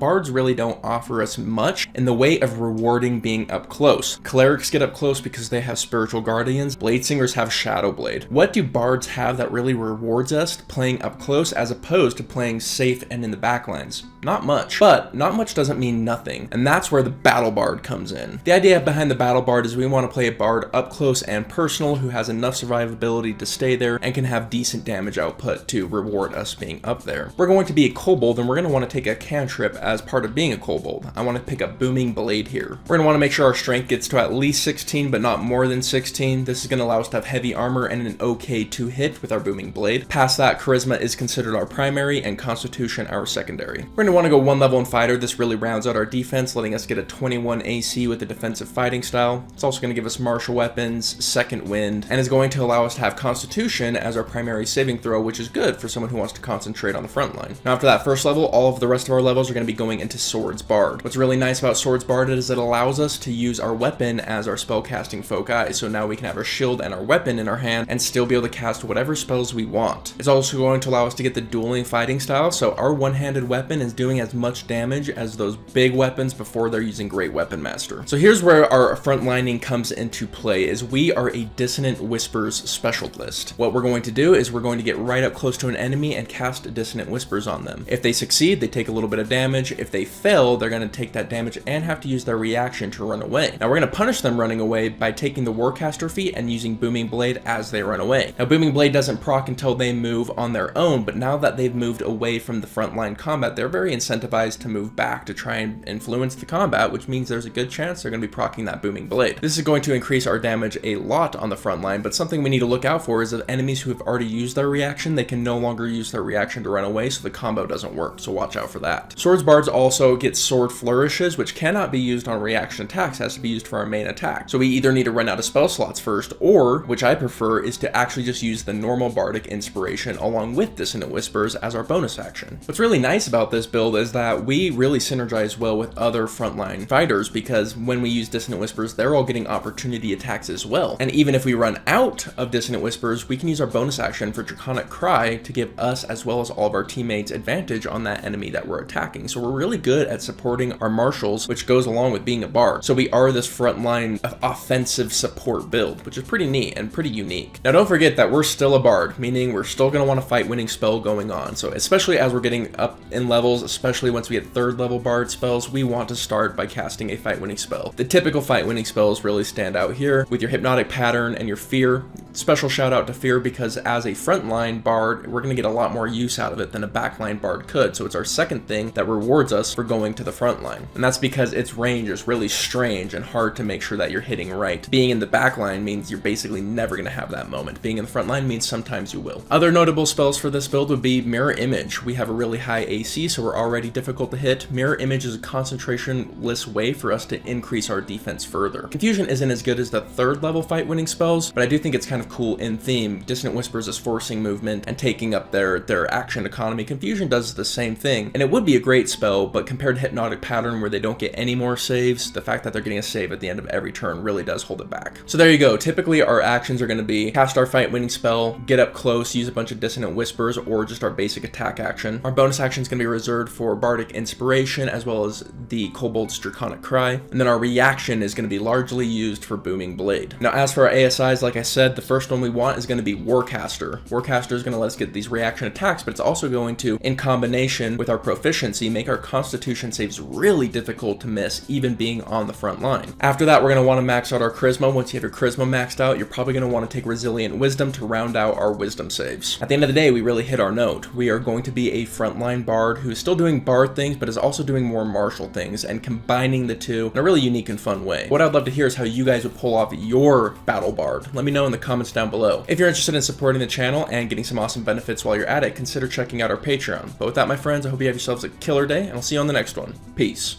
bards really don't offer us much in the way of rewarding being up close. Clerics get up close because they have spiritual guardians. Blade singers have shadow blade. What do bards have that really rewards us playing up close as opposed to playing safe and in the backlines? Not much. But not much doesn't mean nothing, and that's where the battle bard comes in. The idea behind the battle bard is we want to play a bard up close and personal who has enough survivability to stay there and can have decent damage output to reward us being up there. We're going to be a kobold, and we're going to want to take a cantrip as part of being a kobold. I want to pick up booming blade here. We're going to want to make sure our strength gets to at least 16, but not more than 16. This is going to allow us to have heavy armor and an okay 2-hit with our booming blade. Past that, charisma is considered our primary and constitution our secondary. We're going to want to go 1 level in fighter. This really rounds out our defense, letting us get a 21 AC with the defensive fighting style. It's also going to give us martial weapons, second wind, and is going to allow us to have constitution as our primary saving throw, which is good for someone who wants to concentrate on the front line. Now after that first level, all of the rest of our levels are going to be going into Swords Bard. What's really nice about Swords Bard is it allows us to use our weapon as our spellcasting foci, so now we can have our shield and our weapon in our hand and still be able to cast whatever spells we want. It's also going to allow us to get the dueling fighting style, so our one-handed weapon is doing as much damage as those big weapons before they're using Great Weapon Master. So here's where our frontlining comes into play, is we are a Dissonant Whispers specialist. What we're going to do is we're going to get right up close to an enemy and cast Dissonant Whispers on them. If they succeed, they take a little bit of damage. If they fail, they're going to take that damage and have to use their reaction to run away. Now we're going to punish them running away by taking the Warcaster feat and using Booming Blade as they run away. Now Booming Blade doesn't proc until they move on their own, but now that they've moved away from the frontline combat, they're very incentivized to move back to try and influence the combat, which means there's a good chance they're going to be proccing that Booming Blade. This is going to increase our damage a lot on the front line, but something we need to look out for is that enemies who have already used their reaction, they can no longer use their reaction to run away, so the combo doesn't work, so watch out for that. Swords Bards also get sword flourishes, which cannot be used on reaction attacks, it has to be used for our main attack. So we either need to run out of spell slots first, or, which I prefer, is to actually just use the normal bardic inspiration along with Dissonant Whispers as our bonus action. What's really nice about this build is that we really synergize well with other frontline fighters, because when we use Dissonant Whispers, they're all getting opportunity attacks as well. And even if we run out of Dissonant Whispers, we can use our bonus action for Draconic Cry to give us as well as all of our teammates advantage on that enemy that we're attacking. So we're really good at supporting our martials, which goes along with being a bard. So we are this frontline offensive support build, which is pretty neat and pretty unique. Now don't forget that we're still a bard, meaning we're still going to want to fight winning spell going on. So especially as we're getting up in levels, especially once we get 3rd level bard spells, we want to start by casting a fight winning spell. The typical fight winning spells really stand out here with your Hypnotic Pattern and your Fear. Special shout out to Fear because as a frontline bard, we're going to get a lot more use out of it than a backline bard could. So it's our second thing that rewards us for going to the front line. And that's because its range is really strange and hard to make sure that you're hitting right. Being in the backline means you're basically never going to have that moment. Being in the front line means sometimes you will. Other notable spells for this build would be Mirror Image. We have a really high AC, so we're already difficult to hit. Mirror Image is a concentration-less way for us to increase our defense further. Confusion isn't as good as the 3rd level fight winning spells, but I do think it's kind of cool in theme. Dissonant Whispers is forcing movement and taking up their action economy. Confusion does the same thing, and it would be a great spell, but compared to Hypnotic Pattern where they don't get any more saves, the fact that they're getting a save at the end of every turn really does hold it back. So there you go. Typically our actions are going to be cast our fight winning spell, get up close, use a bunch of Dissonant Whispers, or just our basic attack action. Our bonus action is going to be reserved for Bardic Inspiration as well as the Kobold's Draconic Cry, and then our reaction is going to be largely used for Booming Blade. Now as for our ASIs, like I said, the first one we want is going to be Warcaster. Warcaster is going to let us get these reaction attacks, but it's also going to, in combination with our proficiency, make our constitution saves really difficult to miss, even being on the front line. After that, we're going to want to max out our charisma. Once you have your charisma maxed out, you're probably going to want to take resilient wisdom to round out our wisdom saves. At the end of the day, we really hit our note. We are going to be a frontline bard who is still doing bard things, but is also doing more martial things and combining the two in a really unique and fun way. What I'd love to hear is how you guys would pull off your battle bard. Let me know in the comments down below. If you're interested in supporting the channel and getting some awesome benefits while you're at it, consider checking out our Patreon. But with that, my friends, I hope you have yourselves a killer day, and I'll see you on the next one. Peace.